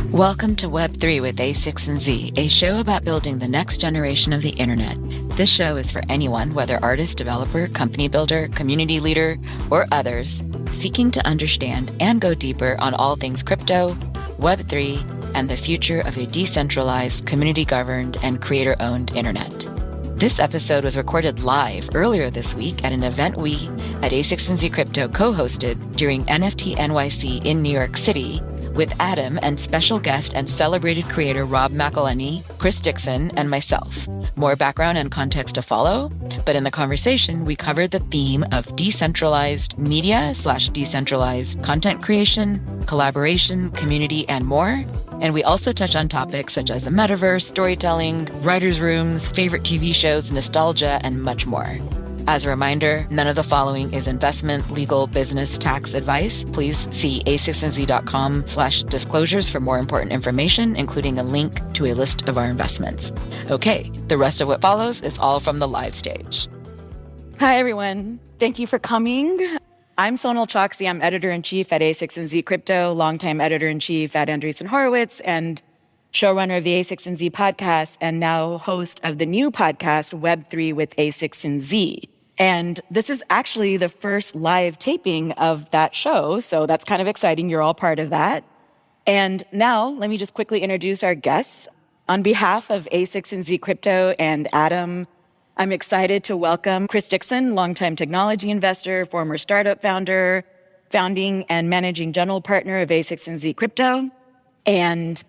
Welcome to Web3 with A6 and Z, a show about building the next generation of the internet. This show is for anyone, whether artist, developer, company builder, community leader, or others, seeking to understand and go deeper on all things crypto, Web3, and the future of a decentralized, community-governed, and creator-owned internet. This episode was recorded live earlier this week at an event we at A6 and Z Crypto co-hosted during NFT NYC in New York City, with Adim and special guest and celebrated creator Rob McElhenney, Chris Dixon, and myself. More background and context to follow, but in the conversation, we covered the theme of decentralized media / decentralized content creation, collaboration, community, and more. And we also touch on topics such as the metaverse, storytelling, writers' rooms, favorite TV shows, nostalgia, and much more. As a reminder, none of the following is investment, legal, business, tax advice. Please see a6nz.com/disclosures for more important information, including a link to a list of our investments. Okay, the rest of what follows is all from the live stage. Hi, everyone. Thank you for coming. I'm Sonal Chokshi. I'm editor-in-chief at A6 and Z Crypto, longtime editor-in-chief at Andreessen Horowitz, and showrunner of the A6 and Z podcast, and now host of the new podcast, Web3 with A6 and Z. And this is actually the first live taping of that show, so that's kind of exciting. You're all part of that. And now, let me just quickly introduce our guests. On behalf of A6 and Z Crypto and Adim, I'm excited to welcome Chris Dixon, longtime technology investor, former startup founder, founding and managing general partner of A6 and Z Crypto, and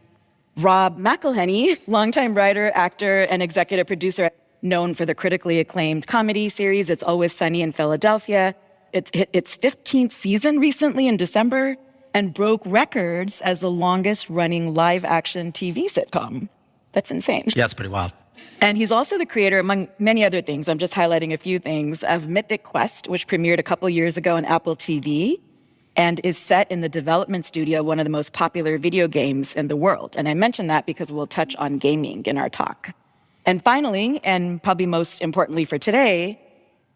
Rob McElhenney, longtime writer, actor, and executive producer, known for the critically acclaimed comedy series It's Always Sunny in Philadelphia. It hit its 15th season recently in December and broke records as the longest-running live-action TV sitcom. That's insane. Yeah, it's pretty wild. And he's also the creator, among many other things, I'm just highlighting a few things, of Mythic Quest, which premiered a couple years ago on Apple TV and is set in the development studio of one of the most popular video games in the world. And I mention that because we'll touch on gaming in our talk. And finally, and probably most importantly for today,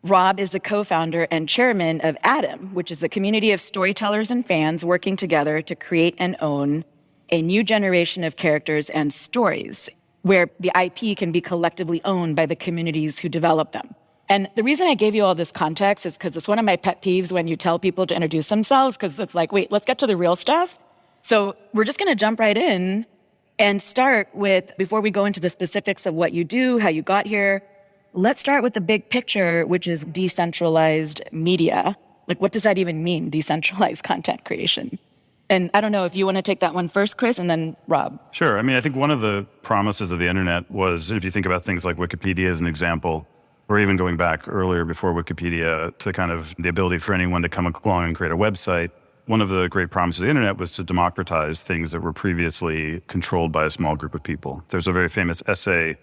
Rob is the co-founder and chairman of Adim, which is a community of storytellers and fans working together to create and own a new generation of characters and stories, where the IP can be collectively owned by the communities who develop them. And the reason I gave you all this context is because it's one of my pet peeves when you tell people to introduce themselves, because it's like, wait, let's get to the real stuff. So we're just going to jump right in and start with, before we go into the specifics of what you do, how you got here, let's start with the big picture, which is decentralized media. Like, what does that even mean, decentralized content creation? And I don't know if you want to take that one first, Chris, and then Rob. Sure. I mean, I think one of the promises of the internet was, if you think about things like Wikipedia as an example, or even going back earlier before Wikipedia, to kind of the ability for anyone to come along and create a website, one of the great promises of the internet was to democratize things that were previously controlled by a small group of people. There's a very famous essay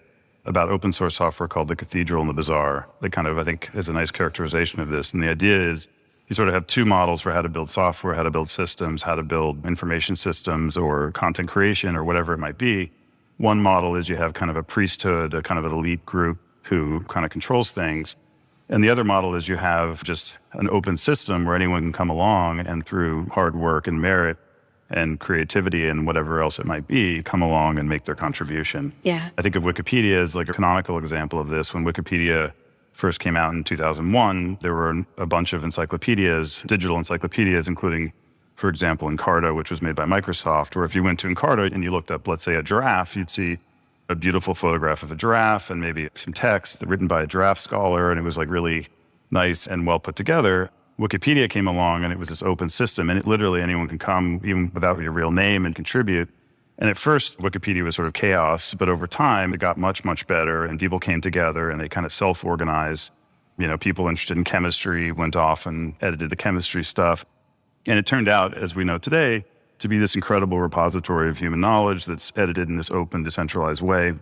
about open source software called The Cathedral and the Bazaar that kind of, I think, is a nice characterization of this. And the idea is you sort of have two models for how to build software, how to build systems, how to build information systems or content creation or whatever it might be. One model is you have kind of a priesthood, a kind of an elite group who kind of controls things. And the other model is you have just an open system where anyone can come along and through hard work and merit and creativity and whatever else it might be, come along and make their contribution. Yeah. I think of Wikipedia as like a canonical example of this. When Wikipedia first came out in 2001, there were a bunch of encyclopedias, digital encyclopedias, including, for example, Encarta, which was made by Microsoft. Or if you went to Encarta and you looked up, let's say, a giraffe, you'd see a beautiful photograph of a giraffe and maybe some text written by a giraffe scholar, and it was like really nice and well put together. Wikipedia came along and it was this open system, and it literally anyone can come, even without your real name, and contribute. And at first, Wikipedia was sort of chaos, but over time, it got much, much better, and people came together and they kind of self-organized. You know, people interested in chemistry went off and edited the chemistry stuff. And it turned out, as we know today, to be this incredible repository of human knowledge that's edited in this open, decentralized way,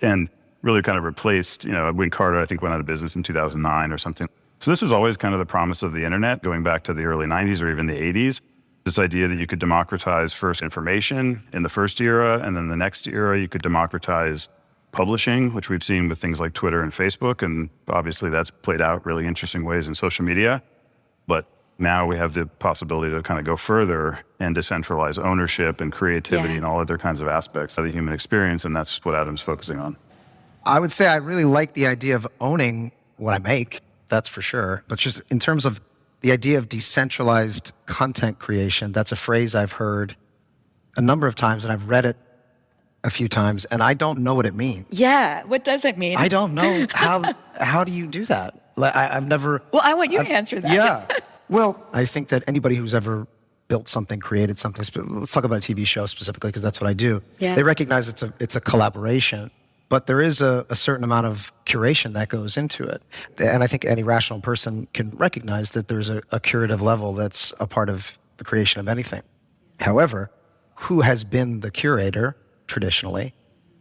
and really kind of replaced, you know, Encarta, I think, went out of business in 2009 or something. So this was always kind of the promise of the internet, going back to the early 90s or even the 80s, this idea that you could democratize first information in the first era, and then the next era you could democratize publishing, which we've seen with things like Twitter and Facebook, and obviously that's played out really interesting ways in social media. But Now we have the possibility to kind of go further and decentralize ownership and creativity and all other kinds of aspects of the human experience. And that's what Adam's focusing on. I would say I really like the idea of owning what I make, that's for sure. But just in terms of the idea of decentralized content creation, that's a phrase I've heard a number of times, and I've read it a few times, and I don't know what it means. Yeah, what does it mean? I don't know. How do you do that? Like, I've never... Well, I want you to answer that. Yeah. Well, I think that anybody who's ever built something, created something, let's talk about a TV show specifically, because that's what I do. Yeah. They recognize it's a collaboration, but there is a certain amount of curation that goes into it. And I think any rational person can recognize that there's a curative level that's a part of the creation of anything. However, who has been the curator traditionally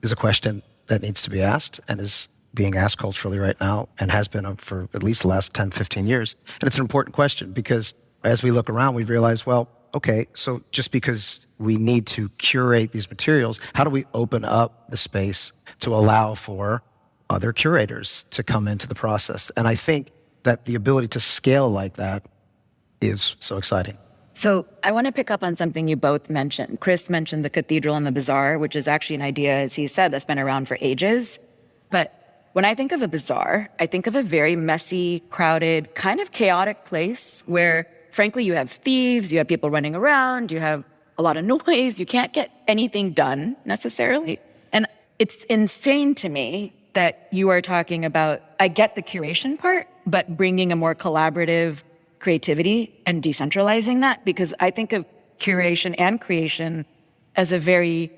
is a question that needs to be asked and is being asked culturally right now and has been for at least the last 10, 15 years. And it's an important question because as we look around, we realize, well, okay, so just because we need to curate these materials, how do we open up the space to allow for other curators to come into the process? And I think that the ability to scale like that is so exciting. So I want to pick up on something you both mentioned. Chris mentioned the cathedral and the bazaar, which is actually an idea, as he said, that's been around for ages. But when I think of a bazaar, I think of a very messy, crowded, kind of chaotic place where, frankly, you have thieves, you have people running around, you have a lot of noise, you can't get anything done necessarily. And it's insane to me that you are talking about, I get the curation part, but bringing a more collaborative creativity and decentralizing that, because I think of curation and creation as a very,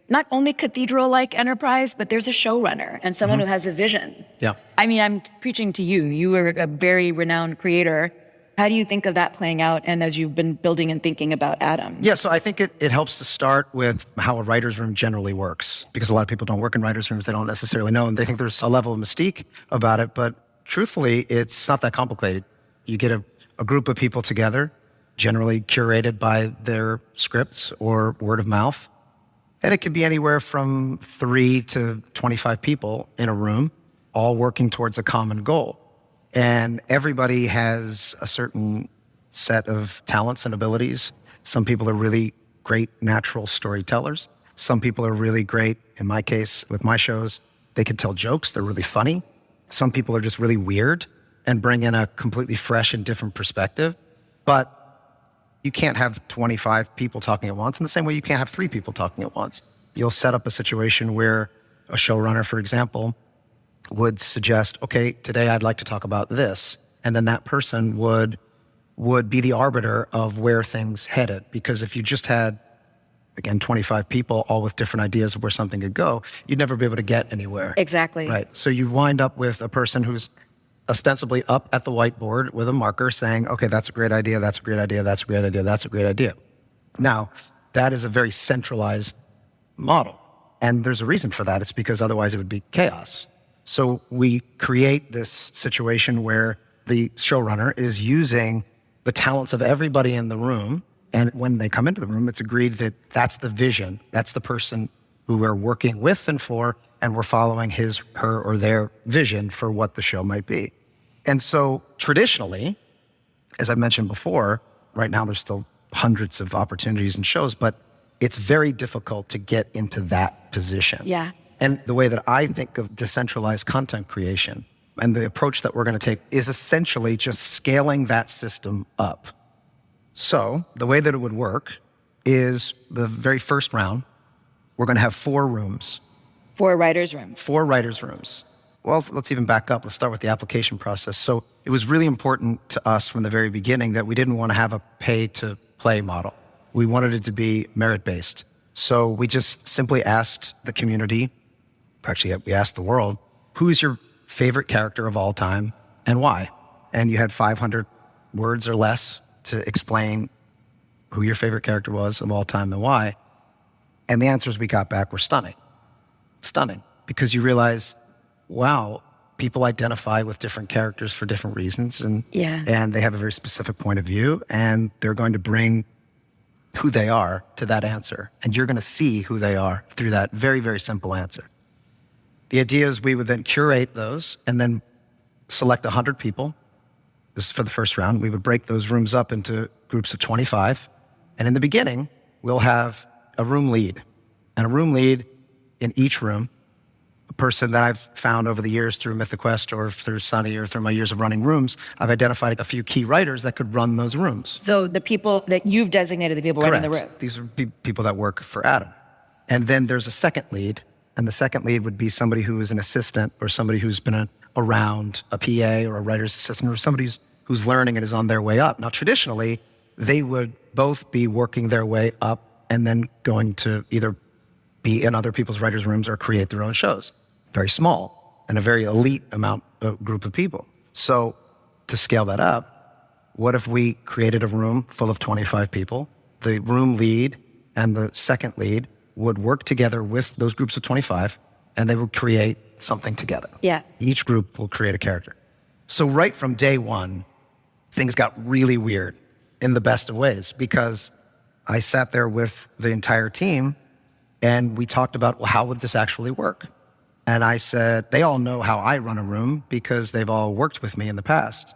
not only cathedral-like enterprise, but there's a showrunner and someone who has a vision. Yeah. I mean, I'm preaching to you. You are a very renowned creator. How do you think of that playing out, and as you've been building and thinking about Adim? Yeah, so I think it helps to start with how a writer's room generally works, because a lot of people don't work in writer's rooms. They don't necessarily know, and they think there's a level of mystique about it. But truthfully, it's not that complicated. You get a group of people together, generally curated by their scripts or word of mouth. And it could be anywhere from 3 to 25 people in a room, all working towards a common goal. And everybody has a certain set of talents and abilities. Some people are really great natural storytellers. Some people are really great, in my case, with my shows, they can tell jokes, they're really funny. Some people are just really weird and bring in a completely fresh and different perspective. But you can't have 25 people talking at once in the same way you can't have 3 people talking at once. You'll set up a situation where a showrunner, for example, would suggest, okay, today I'd like to talk about this. And then that person would be the arbiter of where things headed. Because if you just had, again, 25 people all with different ideas of where something could go, you'd never be able to get anywhere. Exactly. Right. So you wind up with a person who's ostensibly up at the whiteboard with a marker saying, okay, that's a great idea, that's a great idea, that's a great idea, that's a great idea. Now, that is a very centralized model. And there's a reason for that. It's because otherwise it would be chaos. So we create this situation where the showrunner is using the talents of everybody in the room. And when they come into the room, it's agreed that that's the vision. That's the person who we're working with and for, and we're following his, her, or their vision for what the show might be. And so traditionally, as I mentioned before, right now there's still hundreds of opportunities and shows, but it's very difficult to get into that position. Yeah. And the way that I think of decentralized content creation and the approach that we're going to take is essentially just scaling that system up. So the way that it would work is the very first round, we're going to have 4 rooms. 4 writers' rooms. 4 writers' rooms. Well, let's even back up. Let's start with the application process. So it was really important to us from the very beginning that we didn't want to have a pay-to-play model. We wanted it to be merit-based. So we just simply asked the community, actually we asked the world, who is your favorite character of all time and why? And you had 500 words or less to explain who your favorite character was of all time and why. And the answers we got back were stunning. Stunning. Because you realize, wow, people identify with different characters for different reasons. And they have a very specific point of view. And they're going to bring who they are to that answer. And you're going to see who they are through that very, very simple answer. The idea is we would then curate those and then select 100 people This is for the first round. We would break those rooms up into groups of 25. And in the beginning, we'll have a room lead. And a room lead in each room, a person that I've found over the years through MythiQuest or through Sunny or through my years of running rooms, I've identified a few key writers that could run those rooms. So the people that you've designated, the people running the room. These are people that work for Adim. And then there's a second lead. And the second lead would be somebody who is an assistant or somebody who's been around a PA or a writer's assistant or somebody who's learning and is on their way up. Now, traditionally, they would both be working their way up and then going to either be in other people's writers' rooms or create their own shows. Very small and a very elite group of people. So to scale that up, what if we created a room full of 25 people? The room lead and the second lead would work together with those groups of 25 and they would create something together. Yeah. Each group will create a character. So right from day one, things got really weird in the best of ways because I sat there with the entire team and we talked about, well, how would this actually work? And I said, they all know how I run a room because they've all worked with me in the past.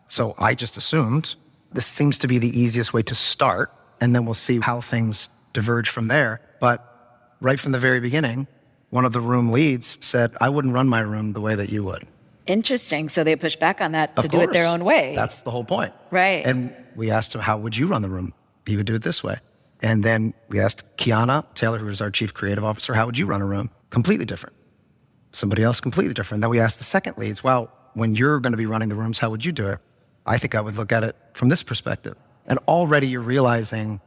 So I just assumed this seems to be the easiest way to start, and then we'll see how things diverge from there. But right from the very beginning, one of the room leads said, I wouldn't run my room the way that you would. Interesting. So they pushed back on that to Of do it course. their own way. That's the whole point. Right. And we asked him, how would you run the room? He would do it this way. And then we asked Kiana Taylor, who is our chief creative officer, how would you run a room? Completely different. Somebody else completely different. Then we asked the second leads, well, when you're going to be running the rooms, how would you do it? I think I would look at it from this perspective. And already you're realizing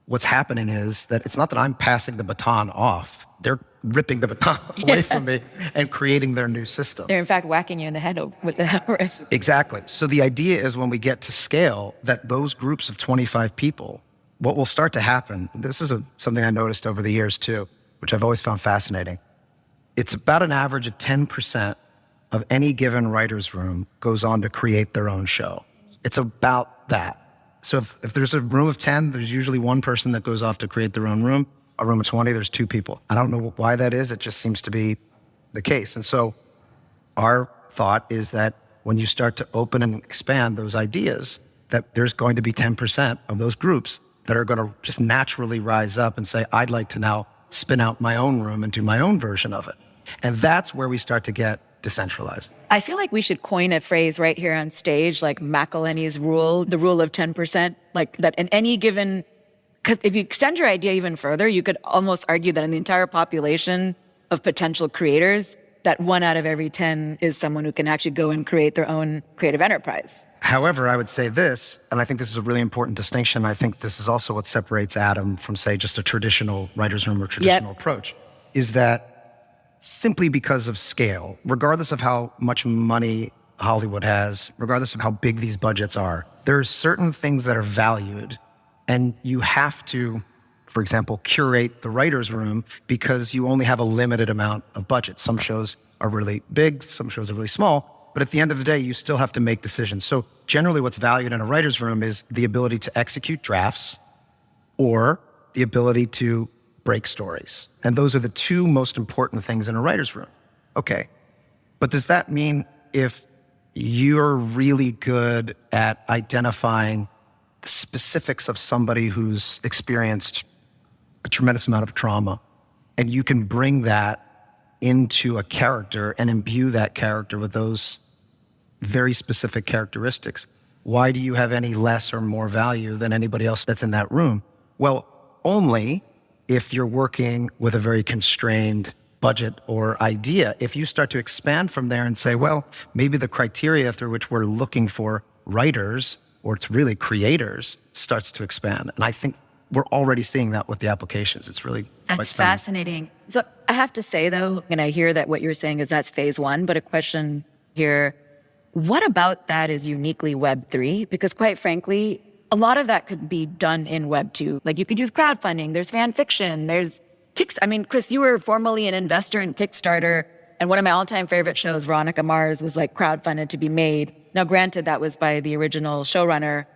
what's happening is that it's not that I'm passing the baton off. They're ripping the baton away from me and creating their new system. They're in fact whacking you in the head with the hammer. Exactly. So the idea is when we get to scale, that those groups of 25 people, what will start to happen, this is something I noticed over the years too, which I've always found fascinating. It's about an average of 10% of any given writer's room goes on to create their own show. It's about that. So if there's a room of 10, there's usually one person that goes off to create their own room. A room of 20, there's two people. I don't know why that is. It just seems to be the case. And so our thought is that when you start to open and expand those ideas, that there's going to be 10% of those groups that are going to just naturally rise up and say, I'd like to now spin out my own room and do my own version of it. And that's where we start to get decentralized. I feel like we should coin a phrase right here on stage, like McElhenney's rule, the rule of 10%, like that in any given, because if you extend your idea even further, you could almost argue that in the entire population of potential creators, that 1 out of every 10 is someone who can actually go and create their own creative enterprise. However, I would say this, and I think this is a really important distinction. I think this is also what separates Adim from, say, just a traditional writer's room or traditional approach, is that simply because of scale, regardless of how much money Hollywood has, regardless of how big these budgets are, there are certain things that are valued, and you have to, for example, curate the writer's room because you only have a limited amount of budget. Some shows are really big, some shows are really small, but at the end of the day, you still have to make decisions. So generally what's valued in a writer's room is the ability to execute drafts or the ability to break stories. And those are the two most important things in a writer's room. Okay, but does that mean if you're really good at identifying the specifics of somebody who's experienced a tremendous amount of trauma, and you can bring that into a character and imbue that character with those very specific characteristics, why do you have any less or more value than anybody else that's in that room? Well, only if you're working with a very constrained budget or idea. If you start to expand from there and say, well, maybe the criteria through which we're looking for writers, or it's really creators, starts to expand. And I think we're already seeing that with the applications. It's really That's fascinating. So I have to say, though, and I hear that what you're saying is that's phase one, but a question here, what about that is uniquely Web3? Because quite frankly, a lot of that could be done in Web 2. Like you could use crowdfunding, there's fan fiction, there's Chris, you were formerly an investor in Kickstarter, and one of my all-time favorite shows, Veronica Mars, was like crowdfunded to be made. Now, granted, that was by the original showrunner,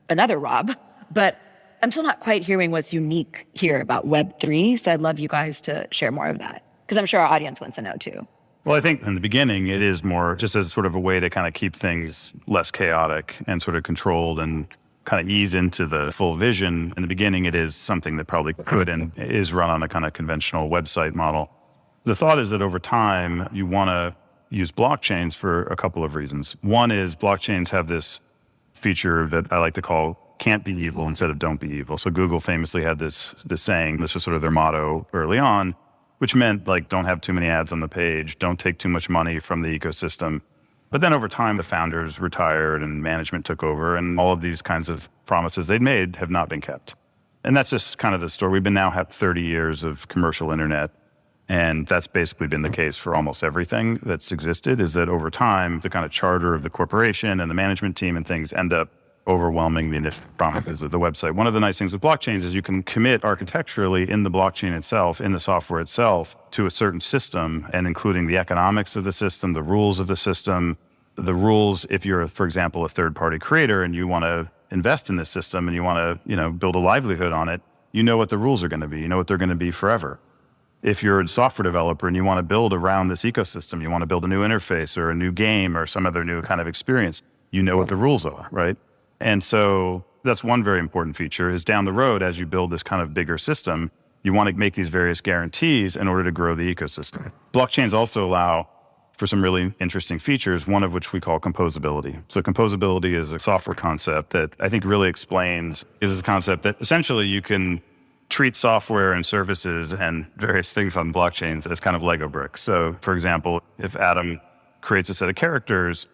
another Rob, but I'm still not quite hearing what's unique here about Web 3, so I'd love you guys to share more of that, because I'm sure our audience wants to know too. Well, I think in the beginning, it is more just as sort of a way to kind of keep things less chaotic and sort of controlled and kind of ease into the full vision. In the beginning, it is something that probably could and is run on a kind of conventional website model. The thought is that over time, you want to use blockchains for a couple of reasons. One is blockchains have this feature that I like to call can't be evil instead of don't be evil. So Google famously had this saying, this was sort of their motto early on, which meant like, don't have too many ads on the page, don't take too much money from the ecosystem. But then over time, the founders retired and management took over, and all of these kinds of promises they'd made have not been kept. And that's just kind of the story. We've been now had 30 years of commercial internet, and that's basically been the case for almost everything that's existed, is that over time, the kind of charter of the corporation and the management team and things end up overwhelming the initial promises of the website. One of the nice things with blockchains is you can commit architecturally in the blockchain itself, in the software itself, to a certain system, and including the economics of the system, the rules of the system, the rules if you're, for example, a third-party creator and you want to invest in this system and you want to, build a livelihood on it, you know what the rules are going to be. You know what they're going to be forever. If you're a software developer and you want to build around this ecosystem, you want to build a new interface or a new game or some other new kind of experience, you know what the rules are, right? And so that's one very important feature is down the road, as you build this kind of bigger system, you want to make these various guarantees in order to grow the ecosystem. Blockchains also allow for some really interesting features, one of which we call composability. So composability is a software concept that I think really explains, is a concept that essentially you can treat software and services and various things on blockchains as kind of Lego bricks. So for example, if Adim creates a set of characters,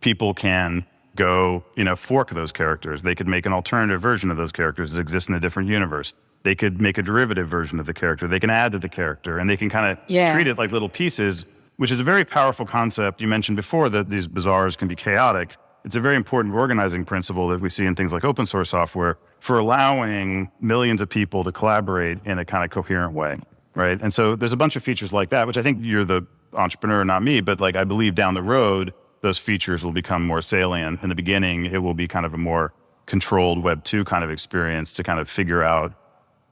people can go, fork those characters. They could make an alternative version of those characters that exist in a different universe. They could make a derivative version of the character. They can add to the character, and they can kind of treat it like little pieces, which is a very powerful concept. You mentioned before that these bazaars can be chaotic. It's a very important organizing principle that we see in things like open source software for allowing millions of people to collaborate in a kind of coherent way, right? And so there's a bunch of features like that, which I think you're the entrepreneur, not me, but I believe down the road, those features will become more salient. In the beginning, it will be kind of a more controlled Web 2 kind of experience to kind of figure out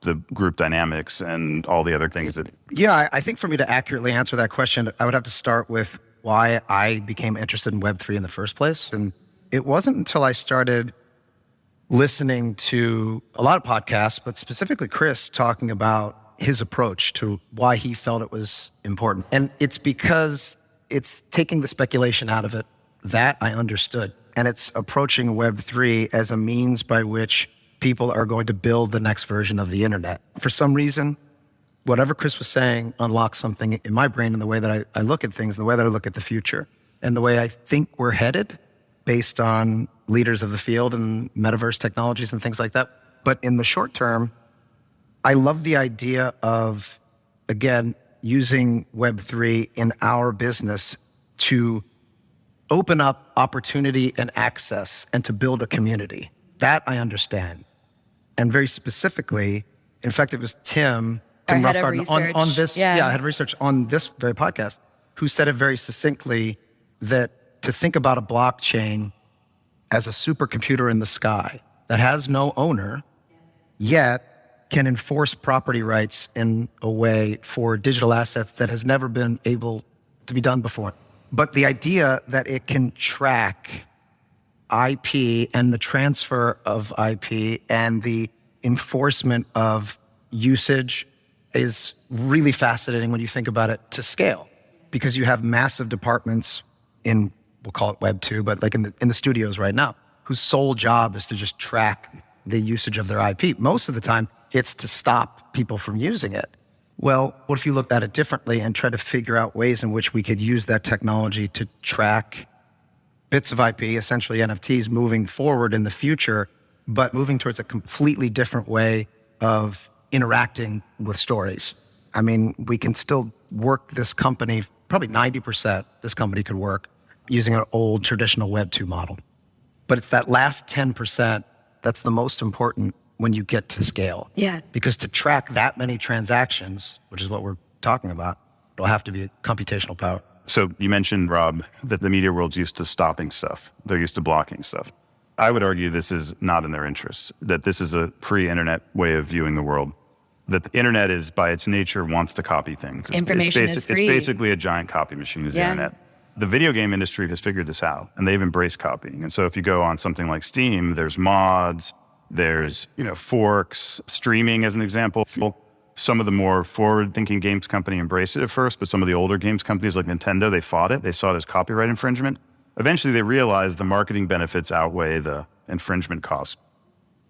the group dynamics and all the other things that... Yeah, I think for me to accurately answer that question, I would have to start with why I became interested in Web3 in the first place. And it wasn't until I started listening to a lot of podcasts, but specifically Chris talking about his approach to why he felt it was important. And it's because it's taking the speculation out of it that I understood. And it's approaching Web3 as a means by which people are going to build the next version of the internet. For some reason, whatever Chris was saying unlocks something in my brain in the way that I look at things, the way that I look at the future, and the way I think we're headed based on leaders of the field and metaverse technologies and things like that. But in the short term, I love the idea of, again, using Web3 in our business to open up opportunity and access and to build a community. That I understand. And very specifically, in fact, it was Tim Roughgarden on this, head of research on this very podcast, who said it very succinctly that to think about a blockchain as a supercomputer in the sky that has no owner, yet can enforce property rights in a way for digital assets that has never been able to be done before. But the idea that it can track IP and the transfer of IP and the enforcement of usage is really fascinating when you think about it to scale, because you have massive departments in, we'll call it Web 2, but in the studios right now, whose sole job is to just track the usage of their IP. Most of the time, it's to stop people from using it. Well, what if you looked at it differently and try to figure out ways in which we could use that technology to track bits of IP, essentially NFTs, moving forward in the future, but moving towards a completely different way of interacting with stories. I mean, we can still work this company, probably 90% this company could work using an old traditional Web 2 model. But it's that last 10% that's the most important when you get to scale. Yeah. Because to track that many transactions, which is what we're talking about, it'll have to be computational power. So you mentioned, Rob, that the media world's used to stopping stuff. They're used to blocking stuff. I would argue this is not in their interests, that this is a pre-internet way of viewing the world. that the internet is, by its nature, wants to copy things. Information is free. It's basically a giant copy machine, is the internet. The video game industry has figured this out, and they've embraced copying. And so if you go on something like Steam, there's mods, there's forks, streaming as an example. Some of the more forward-thinking games company embraced it at first, but some of the older games companies like Nintendo, they fought it. They saw it as copyright infringement. Eventually, they realized the marketing benefits outweigh the infringement costs.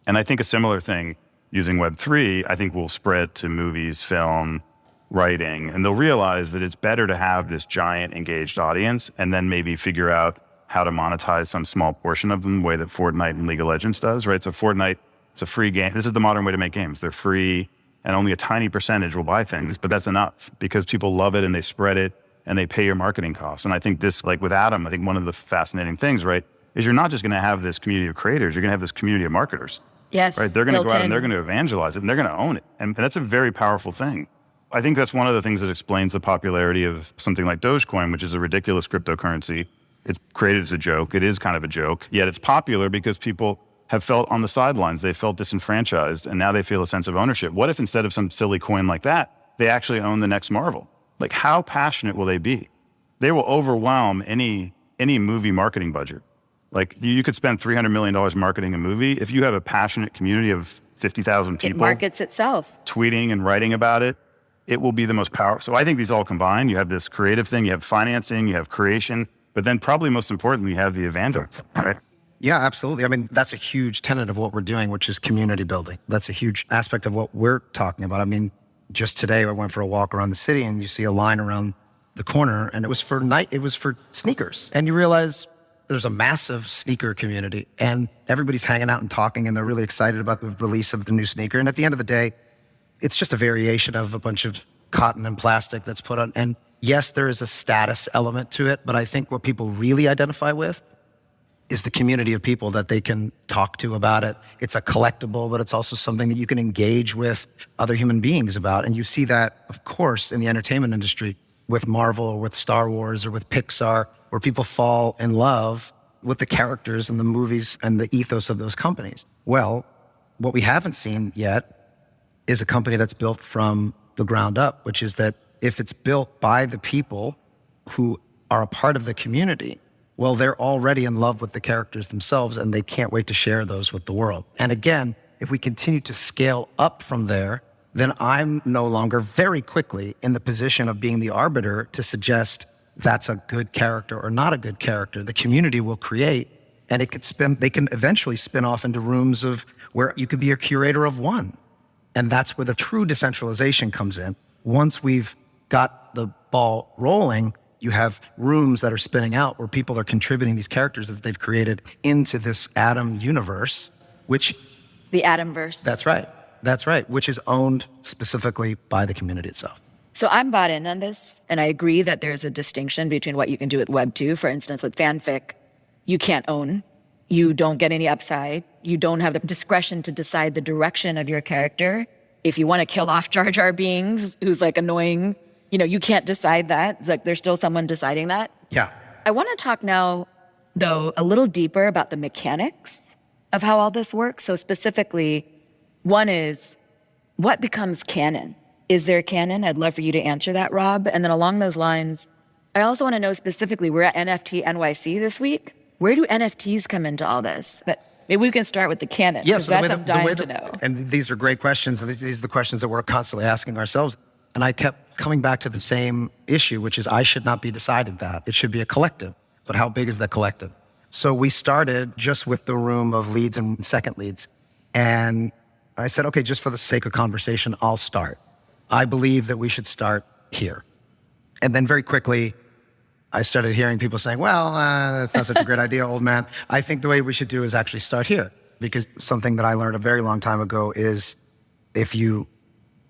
And I think a similar thing using Web3, I think will spread to movies, film, writing, and they'll realize that it's better to have this giant engaged audience and then maybe figure out how to monetize some small portion of them the way that Fortnite and League of Legends does, right? So Fortnite, it's a free game. This is the modern way to make games. They're free and only a tiny percentage will buy things, but that's enough because people love it and they spread it and they pay your marketing costs. And I think this, like with Adim, I think one of the fascinating things, right, is you're not just going to have this community of creators, you're going to have this community of marketers. Yes. Right? They're going to go out and they're going to evangelize it and they're going to own it. And that's a very powerful thing. I think that's one of the things that explains the popularity of something like Dogecoin, which is a ridiculous cryptocurrency. It's created as a joke. It is kind of a joke, yet it's popular because people have felt on the sidelines. They felt disenfranchised, and now they feel a sense of ownership. What if instead of some silly coin like that, they actually own the next Marvel? Like, how passionate will they be? They will overwhelm any movie marketing budget. Like, you could spend $300 million marketing a movie. If you have a passionate community of 50,000 people. It markets itself. Tweeting and writing about it, it will be the most powerful. So I think these all combine. You have this creative thing, you have financing, you have creation, but then probably most importantly, you have the evangelism, right? Yeah, absolutely. I mean, that's a huge tenet of what we're doing, which is community building. That's a huge aspect of what we're talking about. I mean, just today I went for a walk around the city and you see a line around the corner and it was for sneakers. And you realize there's a massive sneaker community and everybody's hanging out and talking and they're really excited about the release of the new sneaker. And at the end of the day, it's just a variation of a bunch of cotton and plastic that's put on. And yes, there is a status element to it, but I think what people really identify with is the community of people that they can talk to about it. It's a collectible, but it's also something that you can engage with other human beings about. And you see that, of course, in the entertainment industry with Marvel or with Star Wars or with Pixar, where people fall in love with the characters and the movies and the ethos of those companies. Well, what we haven't seen yet is a company that's built from the ground up, which is that if it's built by the people who are a part of the community, well, they're already in love with the characters themselves and they can't wait to share those with the world. And again, if we continue to scale up from there, then I'm no longer very quickly in the position of being the arbiter to suggest that's a good character or not a good character. The community will create and they can eventually spin off into rooms of where you could be a curator of one. And that's where the true decentralization comes in. Once we've got the ball rolling, you have rooms that are spinning out where people are contributing these characters that they've created into this Adim universe, which... The Adimverse. That's right. That's right. Which is owned specifically by the community itself. So I'm bought in on this, and I agree that there's a distinction between what you can do at Web 2. For instance, with fanfic, you can't own. You don't get any upside. You don't have the discretion to decide the direction of your character. If you want to kill off Jar Jar Binks, who's like annoying, you can't decide that. It's like there's still someone deciding that. Yeah. I want to talk now, though, a little deeper about the mechanics of how all this works. So specifically, one is, what becomes canon? Is there canon? I'd love for you to answer that, Rob. And then along those lines, I also want to know specifically, we're at NFT NYC this week. Where do NFTs come into all this? But maybe we can start with the canon, because that's what I'm dying to know. And these are great questions, and these are the questions that we're constantly asking ourselves. And I kept coming back to the same issue, which is I should not be deciding that. It should be a collective. But how big is that collective? So we started just with the room of leads and second leads. And I said, okay, just for the sake of conversation, I'll start. I believe that we should start here. And then very quickly, I started hearing people saying, well, that's not such a great idea, old man. I think the way we should do is actually start here. Because something that I learned a very long time ago is if you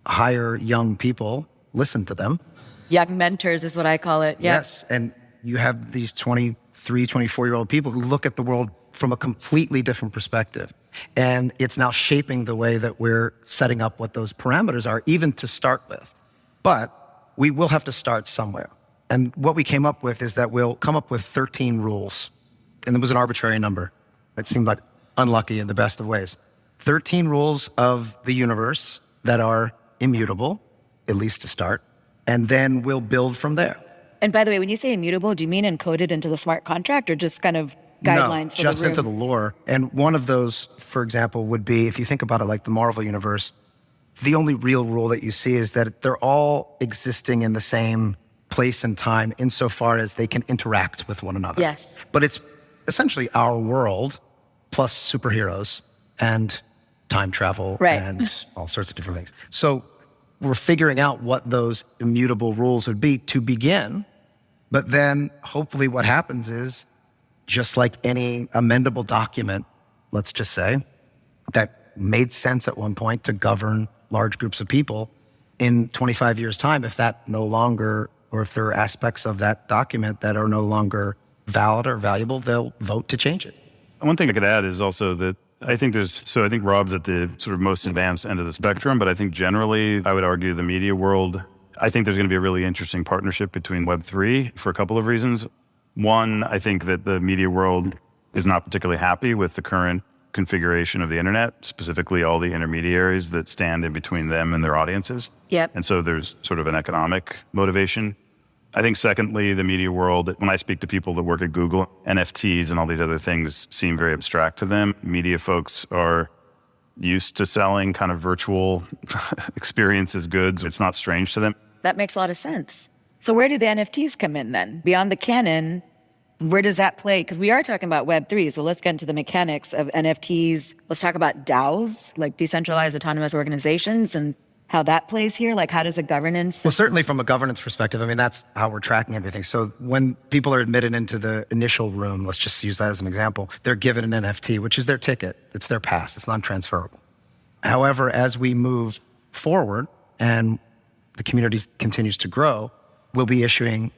hire young people, listen to them. Young mentors is what I call it. Yeah. Yes, and you have these 23, 24-year-old people who look at the world from a completely different perspective. And it's now shaping the way that we're setting up what those parameters are, even to start with. But we will have to start somewhere. And what we came up with is that we'll come up with 13 rules. And it was an arbitrary number. It seemed like unlucky in the best of ways. 13 rules of the universe that are immutable, at least to start, and then we'll build from there. And by the way, when you say immutable, do you mean encoded into the smart contract or just kind of guidelines for just the room? into the lore. And one of those, for example, would be, if you think about it like the Marvel universe, the only real rule that you see is that they're all existing in the same place and time insofar as they can interact with one another. Yes. But it's essentially our world plus superheroes and time travel and all sorts of different things. So we're figuring out what those immutable rules would be to begin. But then hopefully what happens is, just like any amendable document, let's just say, that made sense at one point to govern large groups of people, in 25 years' time, if that no longer, or if there are aspects of that document that are no longer valid or valuable, they'll vote to change it. One thing I could add is also that I think Rob's at the sort of most advanced end of the spectrum, but I think generally I would argue the media world, I think there's going to be a really interesting partnership between Web3 for a couple of reasons. One, I think that the media world is not particularly happy with the current configuration of the internet, specifically all the intermediaries that stand in between them and their audiences. Yep. And so there's sort of an economic motivation. I think secondly, the media world, when I speak to people that work at Google, NFTs and all these other things seem very abstract to them. Media folks are used to selling kind of virtual experiences, goods. It's not strange to them. That makes a lot of sense. So where do the NFTs come in then? Beyond the canon, where does that play? Because we are talking about Web3, so let's get into the mechanics of NFTs. Let's talk about DAOs, like decentralized autonomous organizations, and how that plays here. Like, how does a governance? Well, certainly from a governance perspective, I mean, that's how we're tracking everything. So when people are admitted into the initial room, let's just use that as an example, they're given an NFT, which is their ticket. It's their pass. It's non-transferable. However, as we move forward and the community continues to grow, we'll be issuing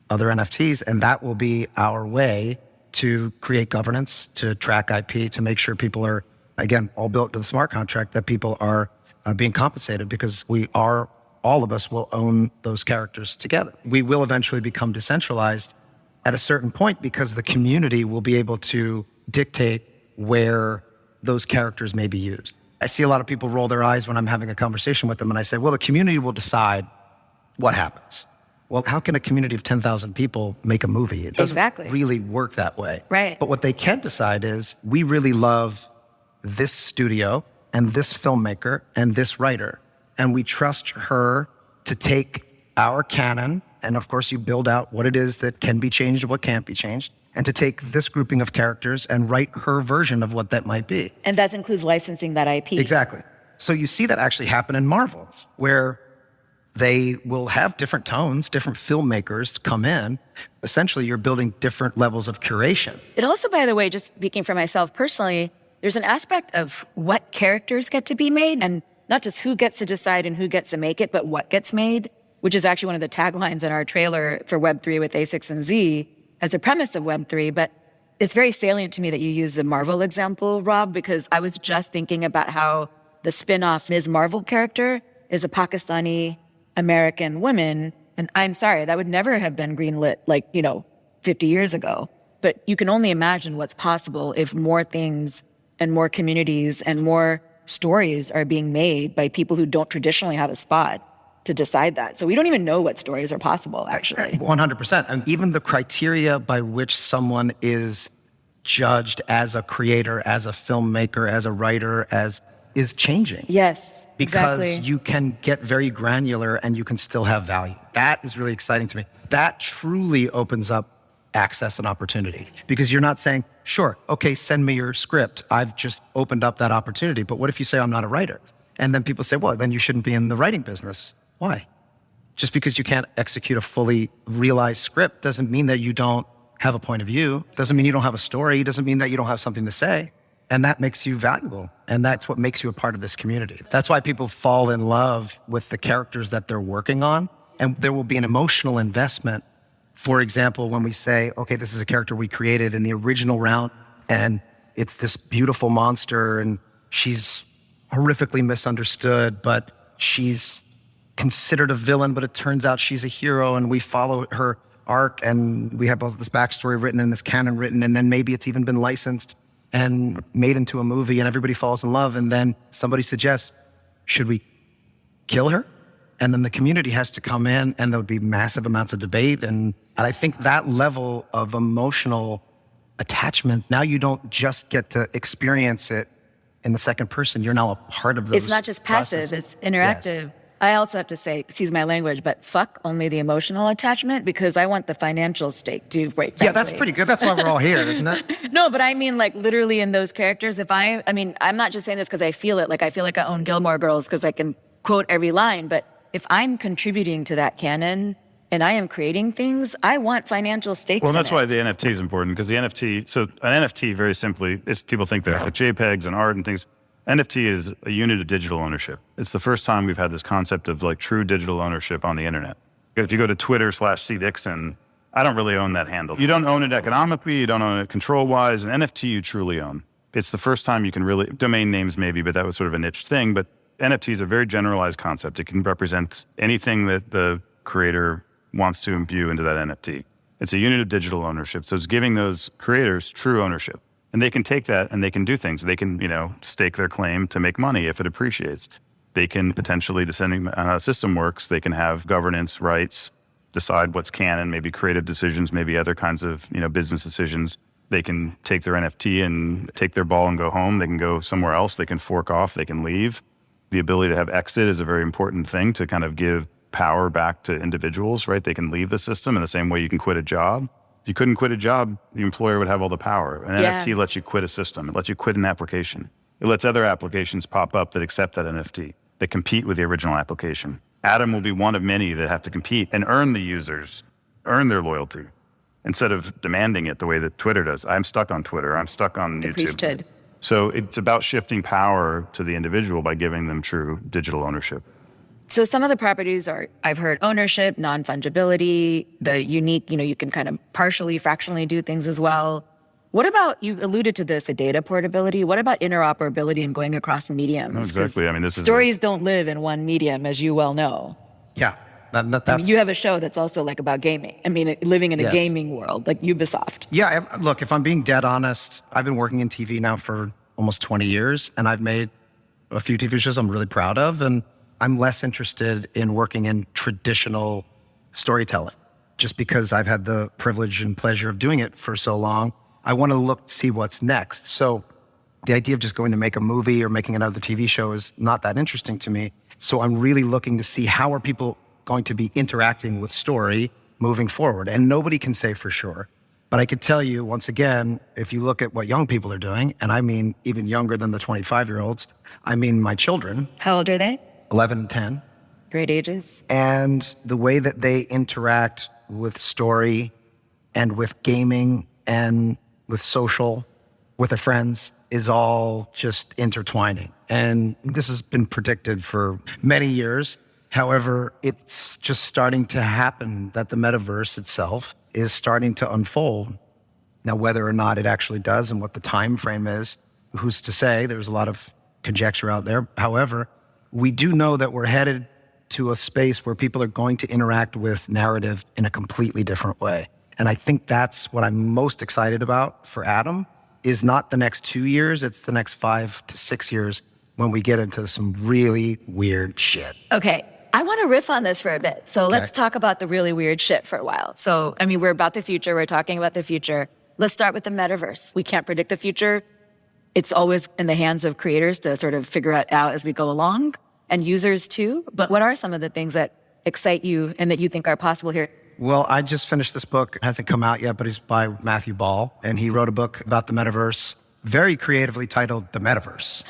other NFTs, and that will be our way to create governance, to track IP, to make sure people are, again, all built to the smart contract, that people are being compensated, because all of us will own those characters together. We will eventually become decentralized at a certain point, because the community will be able to dictate where those characters may be used. I see a lot of people roll their eyes when I'm having a conversation with them, and I say, well, the community will decide what happens. Well, how can a community of 10,000 people make a movie? It doesn't really work that way. Right. But what they can decide is, we really love this studio and this filmmaker and this writer, and we trust her to take our canon, and of course you build out what it is that can be changed and what can't be changed, and to take this grouping of characters and write her version of what that might be. And that includes licensing that IP. Exactly. So you see that actually happen in Marvel, where they will have different tones, different filmmakers come in. Essentially, you're building different levels of curation. It also, by the way, just speaking for myself personally, there's an aspect of what characters get to be made, and not just who gets to decide and who gets to make it, but what gets made, which is actually one of the taglines in our trailer for Web3 with A6 and Z as a premise of Web3. But it's very salient to me that you use the Marvel example, Rob, because I was just thinking about how the spin-off Ms. Marvel character is a Pakistani American woman. And I'm sorry, that would never have been greenlit 50 years ago. But you can only imagine what's possible if more things and more communities and more stories are being made by people who don't traditionally have a spot to decide that. So we don't even know what stories are possible, actually. 100%. And even the criteria by which someone is judged as a creator, as a filmmaker, as a writer, is changing. Yes, because exactly. you can get very granular and you can still have value. That is really exciting to me. That truly opens up access and opportunity, because you're not saying, sure, okay, send me your script. I've just opened up that opportunity. But what if you say, I'm not a writer? And then people say, well, then you shouldn't be in the writing business. Why? Just because you can't execute a fully realized script doesn't mean that you don't have a point of view. Doesn't mean you don't have a story. Doesn't mean that you don't have something to say. And that makes you valuable. And that's what makes you a part of this community. That's why people fall in love with the characters that they're working on. And there will be an emotional investment. For example, when we say, okay, this is a character we created in the original round, and it's this beautiful monster, and she's horrifically misunderstood, but she's considered a villain, but it turns out she's a hero, and we follow her arc, and we have all this backstory written and this canon written, and then maybe it's even been licensed and made into a movie, and everybody falls in love, and then somebody suggests, should we kill her. And then the community has to come in and there'll be massive amounts of debate. And I think that level of emotional attachment, now you don't just get to experience it in the second person. You're now a part of those It's not just passive, processes. it's interactive. Yes. I also have to say, excuse my language, but fuck only the emotional attachment, because I want the financial stake too, right? Yeah, that's pretty good. That's why we're all here, isn't it? No, but I mean, like, literally in those characters, I mean, I'm not just saying this because I feel it. Like, I feel like I own Gilmore Girls because I can quote every line. But if I'm contributing to that canon and I am creating things, I want financial stakes. Well, that's why the NFT is important, because the NFT, so an NFT, very simply, people think they're like JPEGs and art and things. NFT is a unit of digital ownership. It's the first time we've had this concept of like true digital ownership on the internet. If you go to Twitter/C Dixon, I don't really own that handle. You don't own it economically, you don't own it control-wise. An NFT you truly own. It's the first time you can really, domain names maybe, but that was sort of a niche thing. But NFT is a very generalized concept. It can represent anything that the creator wants to imbue into that NFT. It's a unit of digital ownership. So it's giving those creators true ownership. And they can take that and they can do things. They can, stake their claim to make money if it appreciates. They can potentially, depending on how the system works, they can have governance rights, decide what's canon, maybe creative decisions, maybe other kinds of, business decisions. They can take their NFT and take their ball and go home. They can go somewhere else. They can fork off. They can leave. The ability to have exit is a very important thing to kind of give power back to individuals, right? They can leave the system in the same way you can quit a job. If you couldn't quit a job, the employer would have all the power. An NFT lets you quit a system. It lets you quit an application. It lets other applications pop up that accept that NFT, that compete with the original application. Adim will be one of many that have to compete and earn the users, earn their loyalty, instead of demanding it the way that Twitter does. I'm stuck on Twitter. I'm stuck on the YouTube. Priesthood. So it's about shifting power to the individual by giving them true digital ownership. So some of the properties are, I've heard, ownership, non-fungibility, the unique, you can kind of partially, fractionally do things as well. What about, you alluded to this, the data portability. What about interoperability and going across mediums? No, exactly. I mean, stories don't live in one medium, as you well know. Yeah. You have a show that's also like about gaming. Living in a gaming world, like Ubisoft. Yeah, look, if I'm being dead honest, I've been working in TV now for almost 20 years, and I've made a few TV shows I'm really proud of, and I'm less interested in working in traditional storytelling. Just because I've had the privilege and pleasure of doing it for so long, I want to see what's next. So the idea of just going to make a movie or making another TV show is not that interesting to me. So I'm really looking to see how are people going to be interacting with story moving forward. And nobody can say for sure. But I could tell you, once again, if you look at what young people are doing, and I mean even younger than the 25-year-olds, I mean my children. How old are they? 11 and 10. Great ages. And the way that they interact with story and with gaming and with social, with their friends, is all just intertwining. And this has been predicted for many years. However, it's just starting to happen that the metaverse itself is starting to unfold. Now, whether or not it actually does and what the time frame is, who's to say? There's a lot of conjecture out there. However, we do know that we're headed to a space where people are going to interact with narrative in a completely different way. And I think that's what I'm most excited about for Adim, is not the next 2 years, it's the next 5 to 6 years when we get into some really weird shit. Okay, I want to riff on this for a bit. So let's talk about the really weird shit for a while. So, we're about the future, we're talking about the future. Let's start with the metaverse. We can't predict the future. It's always in the hands of creators to sort of figure it out as we go along, and users too. But what are some of the things that excite you and that you think are possible here? Well, I just finished this book. It hasn't come out yet, but it's by Matthew Ball. And he wrote a book about the metaverse, very creatively titled The Metaverse.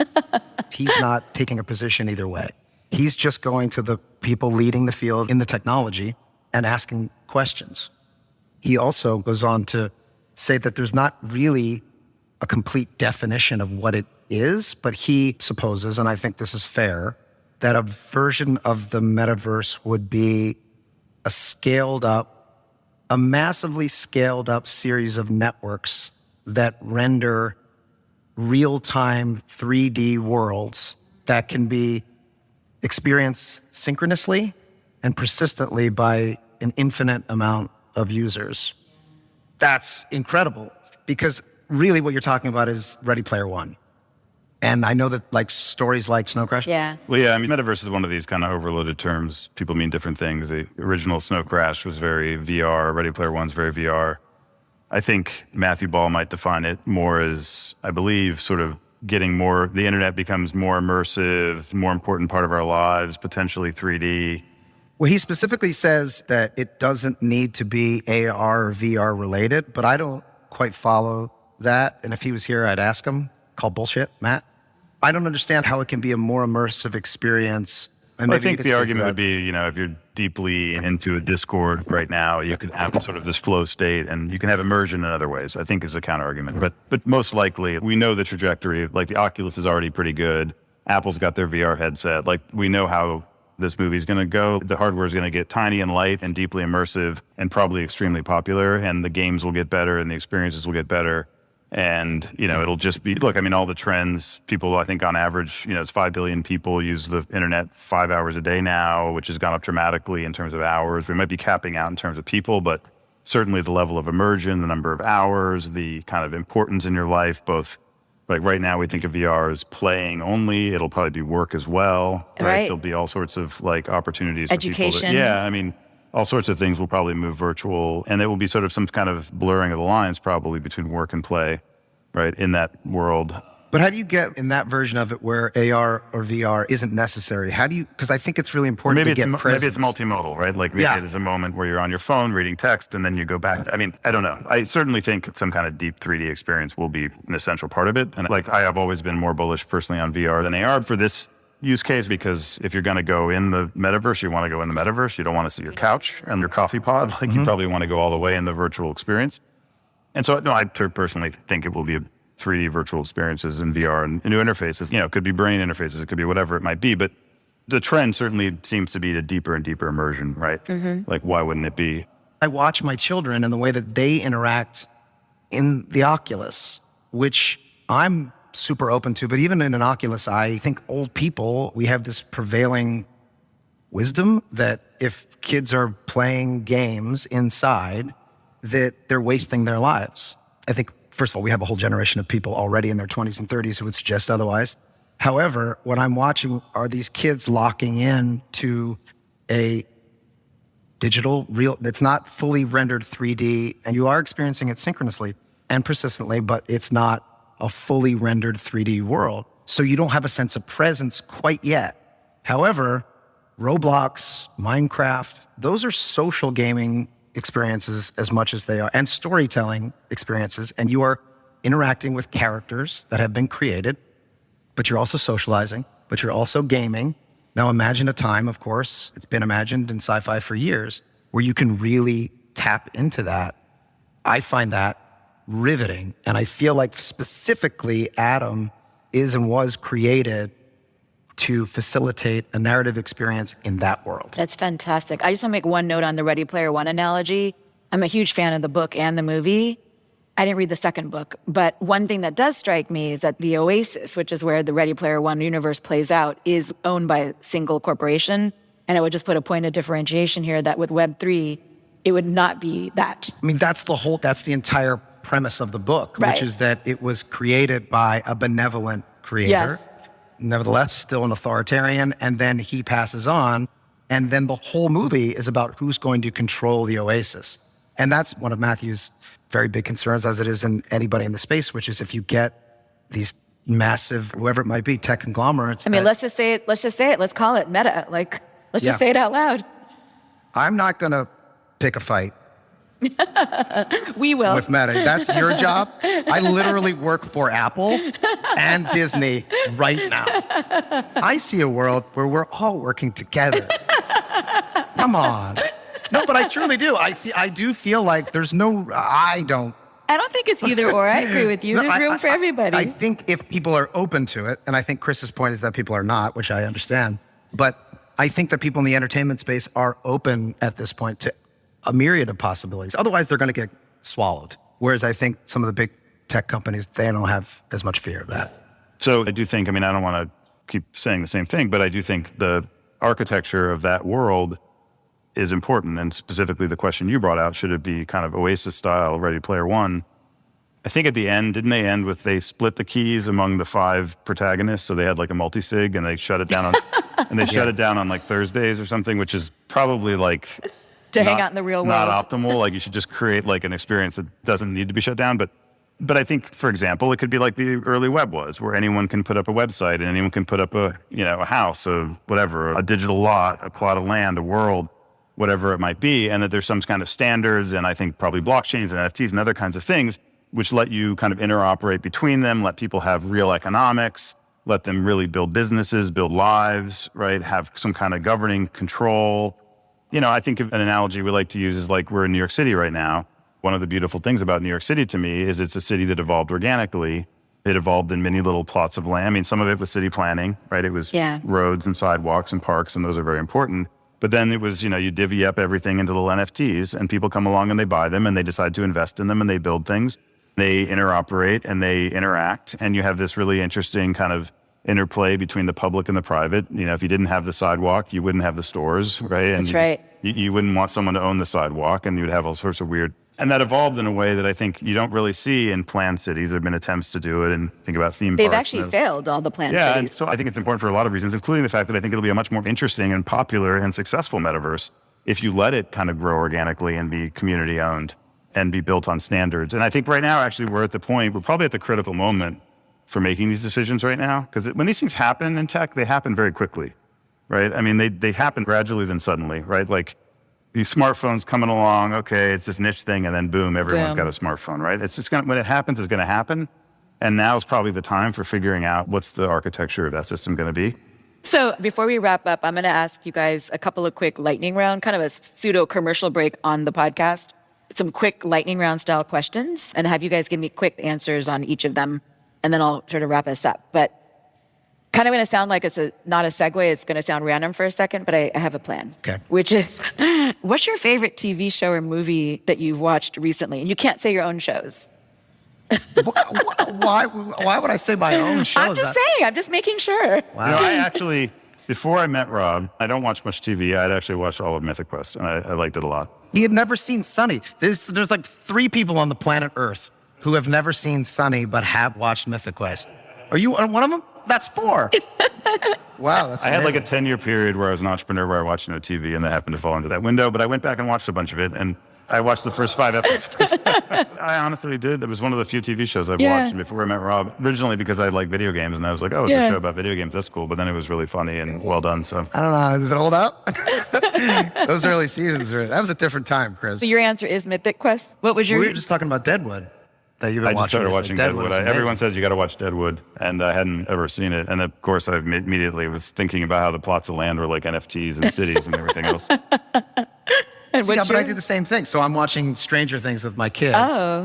He's not taking a position either way. He's just going to the people leading the field in the technology and asking questions. He also goes on to say that there's not really a complete definition of what it is, but he supposes, and I think this is fair, that a version of the metaverse would be a massively scaled up series of networks that render real-time 3D worlds that can be experienced synchronously and persistently by an infinite amount of users. That's incredible, because really what you're talking about is Ready Player One. And I know that like stories like Snow Crash. Yeah. Well, yeah, I mean, metaverse is one of these kind of overloaded terms. People mean different things. The original Snow Crash was very VR. Ready Player One's very VR. I think Matthew Ball might define it more as, I believe, sort of getting more, the internet becomes more immersive, more important part of our lives, potentially 3D. Well, he specifically says that it doesn't need to be AR or VR related, but I don't quite follow that. And if he was here, I'd ask him. Call bullshit, Matt. I don't understand how it can be a more immersive experience. And I think the argument would be, you know, if you're deeply into a Discord right now, you could have sort of this flow state and you can have immersion in other ways, I think is a counter argument. But most likely, we know the trajectory. Like the Oculus is already pretty good. Apple's got their VR headset. Like we know how this movie's going to go. The hardware is going to get tiny and light and deeply immersive and probably extremely popular. And the games will get better and the experiences will get better. And, you know, it'll just be, look, I mean, all the trends, people, I think on average, you know, it's 5 billion people use the internet 5 hours a day now, which has gone up dramatically in terms of hours. We might be capping out in terms of people, but certainly the level of immersion, the number of hours, the kind of importance in your life, both like right now we think of VR as playing only. It'll probably be work as well, right? There'll be all sorts of like opportunities for people. Yeah, I mean, all sorts of things will probably move virtual, and there will be sort of some kind of blurring of the lines probably between work and play, right, in that world. But how do you get in that version of it where AR or VR isn't necessary? How do you, because I think it's really important to get presence. Maybe it's multimodal, right? Like maybe there's a moment where you're on your phone reading text and then you go back. I mean, I don't know. I certainly think some kind of deep 3D experience will be an essential part of it. And like I have always been more bullish personally on VR than AR for this use case, because if you're going to go in the metaverse, you want to go in the metaverse. You don't want to see your couch and your coffee pod. Like you probably want to go all the way in the virtual experience. And so, no, I personally think it will be a 3D virtual experiences in VR and new interfaces. You know, it could be brain interfaces, it could be whatever it might be. But the trend certainly seems to be to deeper and deeper immersion, right? Like, why wouldn't it be? I watch my children and the way that they interact in the Oculus, which I'm super open to. But even in an Oculus, I think old people, we have this prevailing wisdom that if kids are playing games inside, that they're wasting their lives. I think, first of all, we have a whole generation of people already in their 20s and 30s who would suggest otherwise. However, what I'm watching are these kids locking in to a digital, real, it's not fully rendered 3D, and you are experiencing it synchronously and persistently, but it's not a fully rendered 3D world. So you don't have a sense of presence quite yet. However, Roblox, Minecraft, those are social gaming experiences as much as they are, and storytelling experiences. And you are interacting with characters that have been created, but you're also socializing, but you're also gaming. Now imagine a time, of course, it's been imagined in sci-fi for years, where you can really tap into that. I find that riveting. And I feel like specifically Adim is and was created to facilitate a narrative experience in that world. That's fantastic. I just want to make one note on the Ready Player One analogy. I'm a huge fan of the book and the movie. I didn't read the second book, but one thing that does strike me is that the Oasis, which is where the Ready Player One universe plays out, is owned by a single corporation. And I would just put a point of differentiation here that with Web3, it would not be that. I mean, that's the entire premise of the book, which is that it was created by a benevolent creator. Yes. Nevertheless, still an authoritarian, and then he passes on, and then the whole movie is about who's going to control the Oasis. And that's one of Matthew's very big concerns, as it is in anybody in the space, which is if you get these massive, whoever it might be, tech conglomerates. I mean, let's just say it. Let's call it meta. Like, let's just say it out loud. I'm not going to pick a fight. We will. With Meta. That's your job. I literally work for Apple and Disney right now. I see a world where we're all working together. Come on. No, but I truly do. I do feel like there's no, I don't think it's either or. I agree with you. No, There's room for everybody. I think if people are open to it, and I think Chris's point is that people are not, which I understand, but I think that people in the entertainment space are open at this point to a myriad of possibilities. Otherwise, they're going to get swallowed. Whereas I think some of the big tech companies, they don't have as much fear of that. So I do think, I mean, I don't want to keep saying the same thing, but I do think the architecture of that world is important. And specifically the question you brought out, should it be kind of Oasis style, Ready Player One? I think at the end, didn't they end with they split the keys among the 5 protagonists? So they had like a multi-sig and they shut it down on, and they shut it down on like Thursdays or something, which is probably like to hang out in the real world. Not optimal. Like you should just create like an experience that doesn't need to be shut down. But I think, for example, it could be like the early web was, where anyone can put up a website and anyone can put up a house of whatever, a digital lot, a plot of land, a world, whatever it might be, and that there's some kind of standards, and I think probably blockchains and NFTs and other kinds of things, which let you kind of interoperate between them, let people have real economics, let them really build businesses, build lives, right? Have some kind of governing control. I think an analogy we like to use is like we're in New York City right now. One of the beautiful things about New York City to me is it's a city that evolved organically. It evolved in many little plots of land. I mean, some of it was city planning, right? It was roads and sidewalks and parks, and those are very important. But then it was, you divvy up everything into little NFTs, and people come along and they buy them and they decide to invest in them and they build things. They interoperate and they interact, and you have this really interesting kind of interplay between the public and the private. If you didn't have the sidewalk, you wouldn't have the stores, right? And That's right. You wouldn't want someone to own the sidewalk, and you'd have all sorts of weird. And that evolved in a way that I think you don't really see in planned cities. There have been attempts to do it, and think about theme parks. They've actually failed, all the planned cities. Yeah, and so I think it's important for a lot of reasons, including the fact that I think it'll be a much more interesting and popular and successful metaverse if you let it kind of grow organically and be community owned and be built on standards. And I think right now, actually, we're probably at the critical moment for making these decisions right now. Because when these things happen in tech, they happen very quickly, right? I mean, they happen gradually then suddenly, right? Like these smartphones coming along, okay, it's this niche thing, and then boom, everyone's got a smartphone, right? It's just when it happens, it's gonna happen. And now is probably the time for figuring out what's the architecture of that system gonna be. So before we wrap up, I'm gonna ask you guys a couple of quick lightning round, kind of a pseudo commercial break on the podcast. Some quick lightning round style questions, and have you guys give me quick answers on each of them, and then I'll sort of wrap us up. But kind of going to sound like it's not a segue. It's going to sound random for a second, but I have a plan. Okay. Which is, what's your favorite TV show or movie that you've watched recently? And you can't say your own shows. Why would I say my own shows? I'm just saying. I'm just making sure. Wow. I actually, before I met Rob, I don't watch much TV. I'd actually watched all of Mythic Quest, and I liked it a lot. He had never seen Sunny. There's like 3 people on the planet Earth who have never seen Sunny but have watched Mythic Quest. Are you one of them? That's 4. Wow, that's amazing. I had like a 10-year period where I was an entrepreneur where I watched no TV, and that happened to fall into that window. But I went back and watched a bunch of it, and I watched the first 5 episodes. I honestly did. It was one of the few TV shows I've watched before I met Rob. Originally because I like video games, and I was like, oh, it's a show about video games. That's cool. But then it was really funny and well done. So I don't know. Does it hold up? Those early seasons, that was a different time, Chris. So your answer is Mythic Quest. What was your... We were just talking about Deadwood. That you've been I just started watching Deadwood. Deadwood. Everyone says you got to watch Deadwood, and I hadn't ever seen it. And of course, I immediately was thinking about how the plots of land were like NFTs and cities and everything else. But I do the same thing. So I'm watching Stranger Things with my kids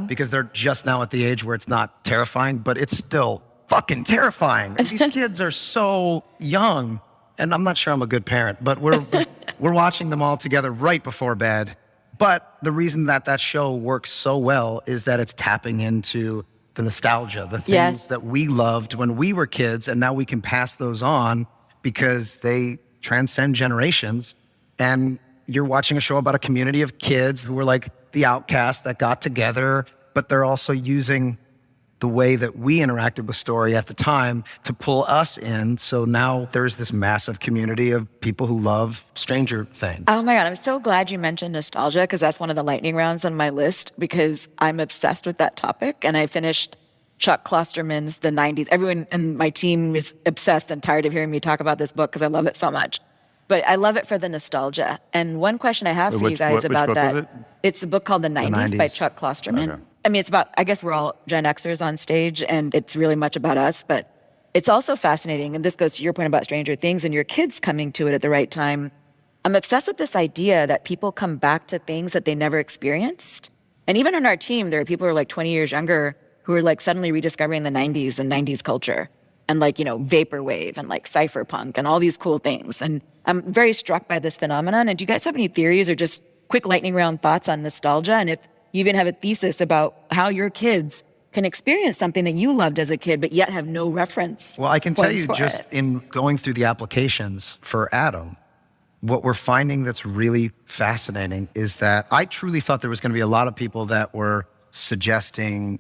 because they're just now at the age where it's not terrifying, but it's still fucking terrifying. And these kids are so young, and I'm not sure I'm a good parent, but we're watching them all together right before bed. But the reason that show works so well is that it's tapping into the nostalgia, the things that we loved when we were kids, and now we can pass those on because they transcend generations. And you're watching a show about a community of kids who were like the outcasts that got together, but they're also using the way that we interacted with story at the time to pull us in. So now there's this massive community of people who love Stranger Things. Oh my God, I'm so glad you mentioned nostalgia, because that's one of the lightning rounds on my list, because I'm obsessed with that topic. And I finished Chuck Klosterman's The 90s. Everyone in my team is obsessed and tired of hearing me talk about this book because I love it so much. But I love it for the nostalgia. And one question I have for you guys about that, it's a book called The 90s by Chuck Klosterman. Okay. I mean, it's about, I guess we're all Gen Xers on stage, and it's really much about us, but it's also fascinating. And this goes to your point about Stranger Things and your kids coming to it at the right time. I'm obsessed with this idea that people come back to things that they never experienced. And even on our team, there are people who are like 20 years younger who are like suddenly rediscovering the 90s and 90s culture and like, vaporwave and like cypherpunk and all these cool things. And I'm very struck by this phenomenon. And do you guys have any theories or just quick lightning round thoughts on nostalgia? And if you even have a thesis about how your kids can experience something that you loved as a kid, but yet have no reference. Well, I can tell you just in going through the applications for Adim, what we're finding that's really fascinating is that I truly thought there was going to be a lot of people that were suggesting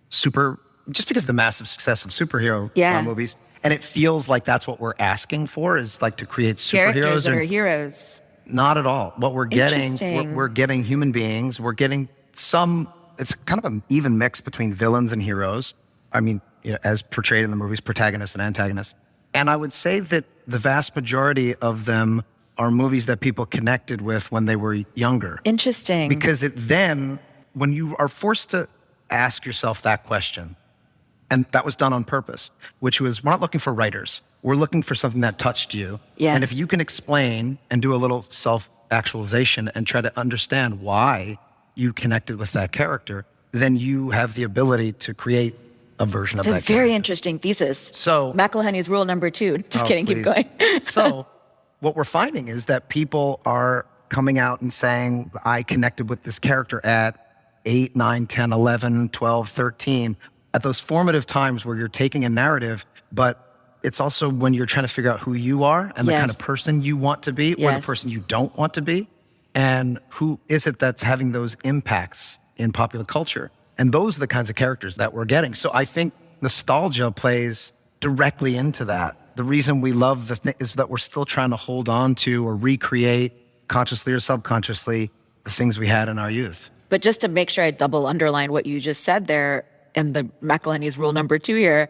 just because of the massive success of superhero movies. And it feels like that's what we're asking for, is like to create superheroes. Characters that are heroes. Not at all. What we're getting, we're getting human beings. We're getting it's kind of an even mix between villains and heroes. I mean, as portrayed in the movies, protagonists and antagonists. And I would say that the vast majority of them are movies that people connected with when they were younger. Interesting. Because then, when you are forced to ask yourself that question, and that was done on purpose, which was, we're not looking for writers. We're looking for something that touched you. Yeah. And if you can explain and do a little self-actualization and try to understand why you connected with that character, then you have the ability to create a version of that It's a very character. interesting thesis. So McElhenney's rule number 2. Just kidding, please. keep going. So what we're finding is that people are coming out and saying, I connected with this character at 8, 9, 10, 11, 12, 13, at those formative times where you're taking a narrative, but it's also when you're trying to figure out who you are and the kind of person you want to be or the person you don't want to be, and who is it that's having those impacts in popular culture. And those are the kinds of characters that we're getting. So I think nostalgia plays directly into that. The reason we love the thing is that we're still trying to hold on to or recreate, consciously or subconsciously, the things we had in our youth. But just to make sure I double underline what you just said there, and the McElhenney's rule number 2 here,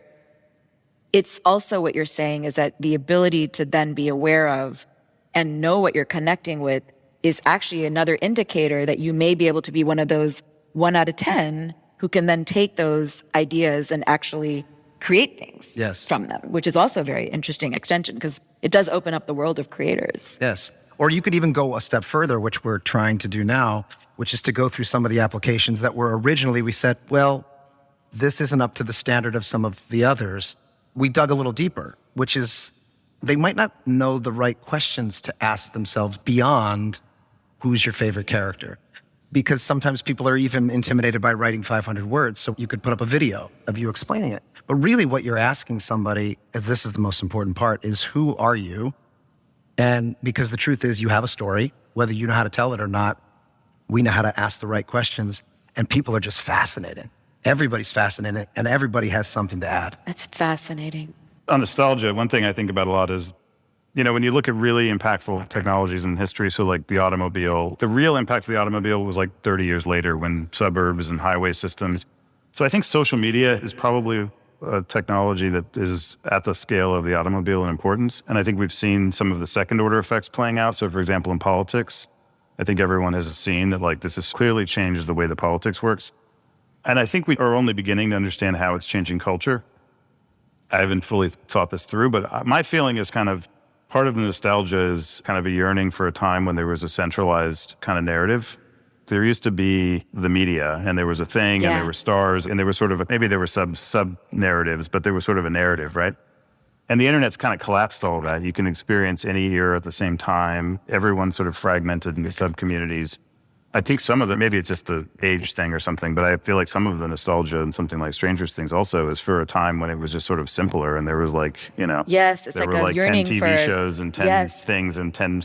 it's also what you're saying is that the ability to then be aware of and know what you're connecting with is actually another indicator that you may be able to be one of those 1 out of 10 who can then take those ideas and actually create things from them, which is also a very interesting extension because it does open up the world of creators. Yes. Or you could even go a step further, which we're trying to do now, which is to go through some of the applications that were originally, we said, well, this isn't up to the standard of some of the others. We dug a little deeper, which is they might not know the right questions to ask themselves beyond who's your favorite character. Because sometimes people are even intimidated by writing 500 words. So you could put up a video of you explaining it. But really what you're asking somebody, if this is the most important part, is who are you? And because the truth is you have a story, whether you know how to tell it or not, we know how to ask the right questions. And people are just fascinated. Everybody's fascinated and everybody has something to add. That's fascinating. On nostalgia, one thing I think about a lot is, when you look at really impactful technologies in history, so like the automobile, the real impact of the automobile was like 30 years later when suburbs and highway systems. So I think social media is probably a technology that is at the scale of the automobile in importance. And I think we've seen some of the second order effects playing out. So for example, in politics, I think everyone has seen that like this has clearly changed the way that politics works. And I think we are only beginning to understand how it's changing culture. I haven't fully thought this through, but my feeling is kind of part of the nostalgia is kind of a yearning for a time when there was a centralized kind of narrative. There used to be the media and there was a thing and there were stars and there was sort of, maybe there were sub narratives, but there was sort of a narrative, right? And the internet's kind of collapsed all of that. You can experience any era at the same time. Everyone's sort of fragmented into sub communities. I think some of it, maybe it's just the age thing or something, but I feel like some of the nostalgia and something like Stranger Things also is for a time when it was just sort of simpler and there was like, Yes, it's there like were a like yearning 10 TV for shows and 10 things and 10,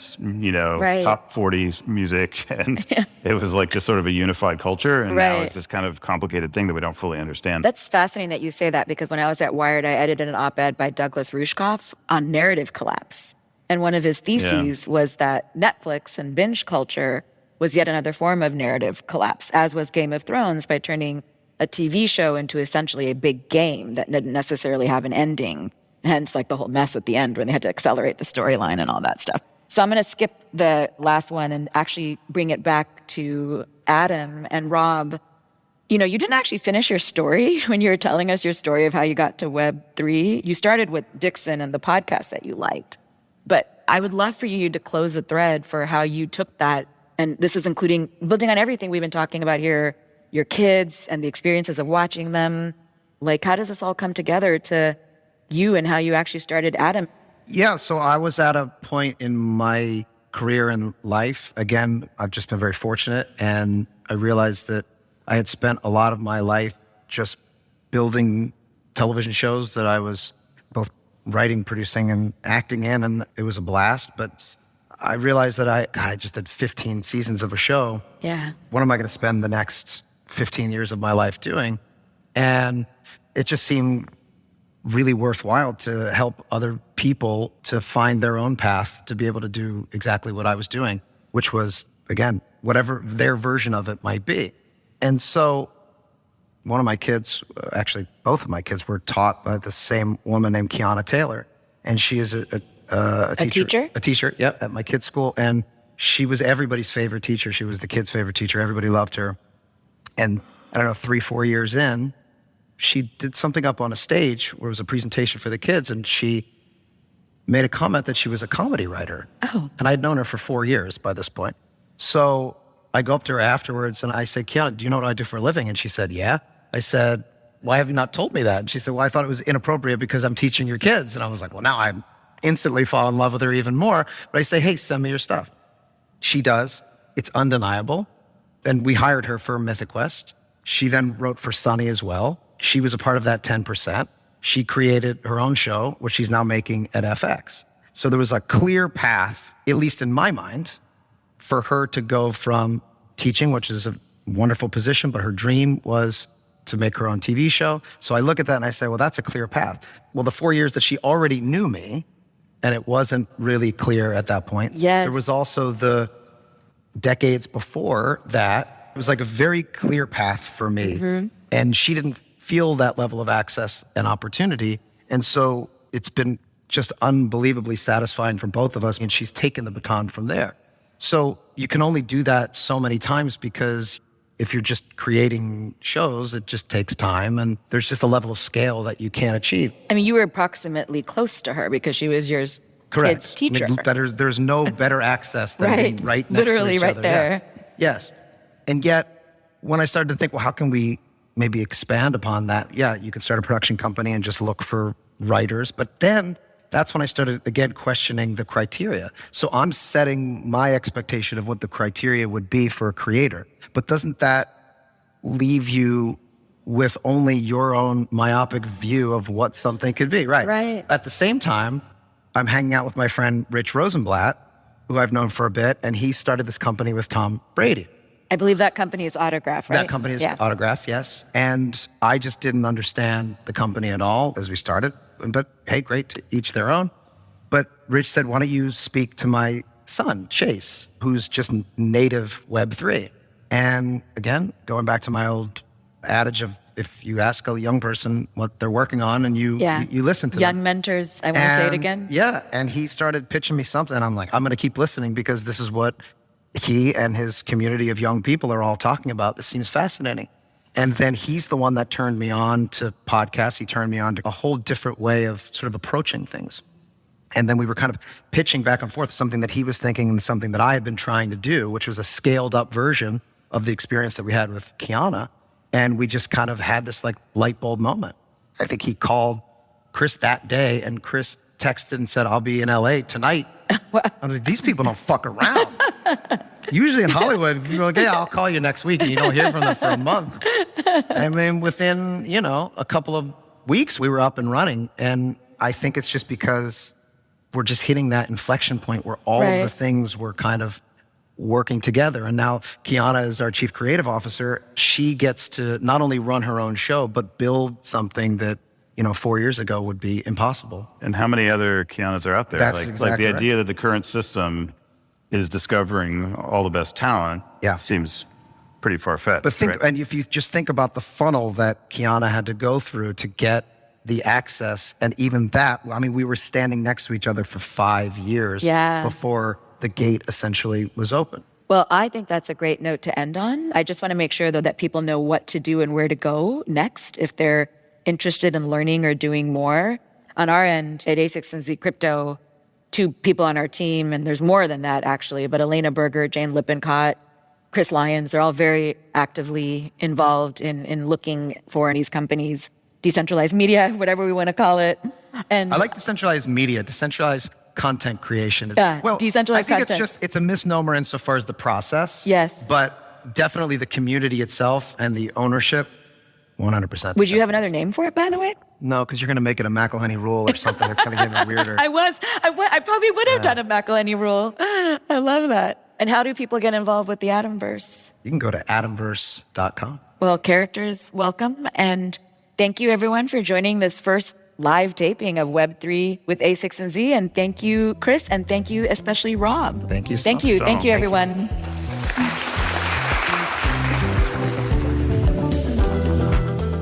top 40 music. And it was like just sort of a unified culture. And now it's this kind of complicated thing that we don't fully understand. That's fascinating that you say that because when I was at Wired, I edited an op-ed by Douglas Rushkoff on narrative collapse. And one of his theses was that Netflix and binge culture was yet another form of narrative collapse, as was Game of Thrones by turning a TV show into essentially a big game that didn't necessarily have an ending. Hence, like the whole mess at the end when they had to accelerate the storyline and all that stuff. So I'm going to skip the last one and actually bring it back to Adim and Rob. You didn't actually finish your story when you were telling us your story of how you got to Web3. You started with Dixon and the podcast that you liked. But I would love for you to close the thread for how you took that. And this is including building on everything we've been talking about here, your kids and the experiences of watching them. Like, how does this all come together to you and how you actually started Adim? Yeah, so I was at a point in my career and life. Again, I've just been very fortunate. And I realized that I had spent a lot of my life just building television shows that I was both writing, producing, and acting in. And it was a blast. But I realized that I just did 15 seasons of a show. Yeah. What am I going to spend the next 15 years of my life doing? And it just seemed really worthwhile to help other people to find their own path to be able to do exactly what I was doing, which was, again, whatever their version of it might be. And so one of my kids, actually both of my kids, were taught by the same woman named Kiana Taylor. And she is a teacher? A teacher, yep, at my kid's school. And she was everybody's favorite teacher. She was the kids' favorite teacher. Everybody loved her. And I don't know, 3-4 years in, she did something up on a stage where it was a presentation for the kids, and she made a comment that she was a comedy writer. Oh. And I'd known her for 4 years by this point. So I go up to her afterwards and I said, Kiana, do you know what I do for a living? And she said, yeah. I said, why have you not told me that? And she said, well, I thought it was inappropriate because I'm teaching your kids. And I was like, well, now I instantly fall in love with her even more. But I say, hey, send me your stuff. She does. It's undeniable. And we hired her for Mythic Quest. She then wrote for Sunny as well. She was a part of that 10%. She created her own show, which she's now making at FX. So there was a clear path, at least in my mind, for her to go from teaching, which is a wonderful position, but her dream was to make her own TV show. So I look at that and I say, well, that's a clear path. Well, the 4 years that she already knew me, and it wasn't really clear at that point. Yes. There was also the decades before that. It was like a very clear path for me. Mm-hmm. And she didn't feel that level of access and opportunity. And so it's been just unbelievably satisfying for both of us. And she's taken the baton from there. So you can only do that so many times, because if you're just creating shows, it just takes time, and there's just a level of scale that you can't achieve. I mean, you were approximately close to her because she was your kid's teacher. I mean, there's no better access than right. being right next Literally to each right other. there. Yes. And yet, when I started to think, well, how can we maybe expand upon that? Yeah, you can start a production company and just look for writers. But then that's when I started, again, questioning the criteria. So I'm setting my expectation of what the criteria would be for a creator. But doesn't that leave you with only your own myopic view of what something could be? Right. At the same time, I'm hanging out with my friend Rich Rosenblatt, who I've known for a bit, and he started this company with Tom Brady. I believe that company is Autograph, right? That company is Autograph, yes. And I just didn't understand the company at all as we started. But hey, great, to each their own. But Rich said, why don't you speak to my son, Chase, who's just native Web3. And again, going back to my old adage of, if you ask a young person what they're working on and you listen to young them. mentors, I want to say it again. Yeah, and he started pitching me something, and I'm like, I'm going to keep listening because this is what he and his community of young people are all talking about. This seems fascinating. And then he's the one that turned me on to podcasts. He turned me on to a whole different way of sort of approaching things. And then we were kind of pitching back and forth, something that he was thinking and something that I had been trying to do, which was a scaled up version of the experience that we had with Kiana. And we just kind of had this like light bulb moment. I think he called Chris that day, and Chris texted and said, I'll be in LA tonight. I'm like, these people don't fuck around. Usually in Hollywood, you're like, yeah, I'll call you next week, and you don't hear from them for a month. I mean, within, a couple of weeks, we were up and running. And I think it's just because we're just hitting that inflection point where all of the things were kind of working together. And now Kiana is our chief creative officer. She gets to not only run her own show, but build something that, 4 years ago would be impossible. And how many other Kianas are out there? That's like exactly the idea that the current system is discovering all the best talent seems pretty far-fetched. But and if you just think about the funnel that Kiana had to go through to get the access, and even that, I mean, we were standing next to each other for 5 years before the gate essentially was open. Well, I think that's a great note to end on. I just want to make sure, though, that people know what to do and where to go next if they're interested in learning or doing more. On our end at A6 and Z Crypto, 2 people on our team, and there's more than that actually, but Elena Berger, Jane Lippincott, Chris Lyons, they're all very actively involved in looking for these companies, decentralized media, whatever we want to call it. And I like decentralized media, decentralized content creation. Decentralized content. I think content. it's a misnomer insofar as the process. Yes. But definitely the community itself and the ownership, 100%. Would you have another name for it, by the way? No, because you're going to make it a McElhenney rule or something. It's going to get weirder. I probably would have done a McElhenney rule. I love that. And how do people get involved with the Adimverse? You can go to adimverse.com. Well, characters welcome, and Thank you, everyone, for joining this first live taping of Web3 with A6 and Z. And thank you, Chris, and thank you, especially Rob. Thank you. Thank you. Thank you, everyone.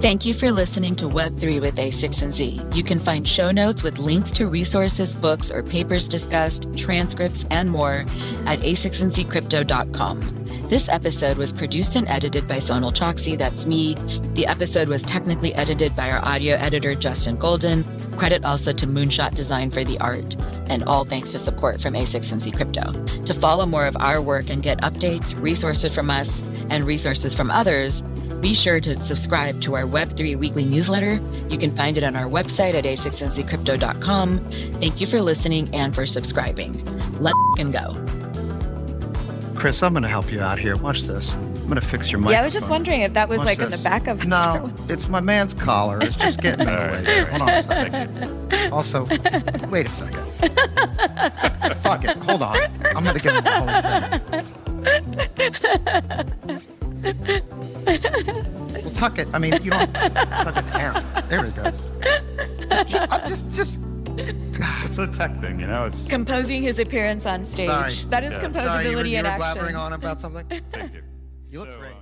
Thank you for listening to Web3 with A6 and Z. You can find show notes with links to resources, books, or papers discussed, transcripts, and more at a6ndzcrypto.com. This episode was produced and edited by Sonal Chokshi, that's me. The episode was technically edited by our audio editor, Justin Golden. Credit also to Moonshot Design for the art. And all thanks to support from A6 and Z Crypto. To follow more of our work and get updates, resources from us, and resources from others, be sure to subscribe to our Web3 weekly newsletter. You can find it on our website at a6ndzcrypto.com. Thank you for listening and for subscribing. Let's go. Chris, I'm going to help you out here. Watch this. I'm going to fix your microphone. Yeah, I was just wondering if that was Watch in the back of No, it's my man's collar. It's just getting in the way there. Hold on a second. Also, wait a second. Fuck it. Hold on. I'm going to get the whole thing. Well, tuck it. I mean, you don't tuck it down. There it goes. I'm just. It's a tech thing, It's composing his appearance on stage. Sorry. That is Sorry, composability you in were action. blabbering on about something? Thank you. You look great.